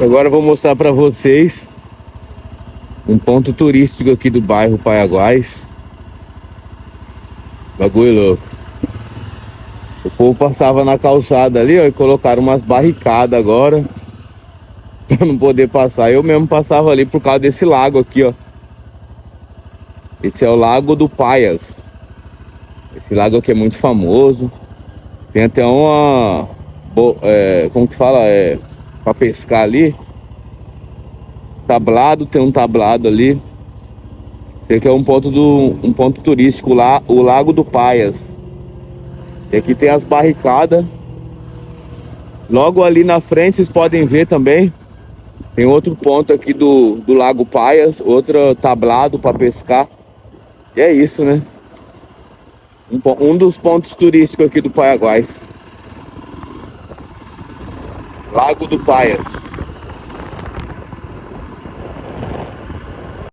Agora eu vou mostrar pra vocês um ponto turístico aqui do bairro Paiaguás. Bagulho louco. O povo passava na calçada ali, ó, e colocaram umas barricadas agora pra não poder passar. Eu mesmo passava ali por causa desse lago aqui, ó. Esse é o Lago do Paias. Esse lago aqui é muito famoso. Tem até uma... como que fala? Pra pescar ali. Tablado, tem um tablado ali. Esse aqui é um ponto turístico lá, o Lago do Paias. E aqui tem as barricadas. Logo ali na frente vocês podem ver também. Tem outro ponto aqui do Lago Paias, outro tablado para pescar. E é isso, né? Um dos pontos turísticos aqui do Paiaguás. Lago do Paias.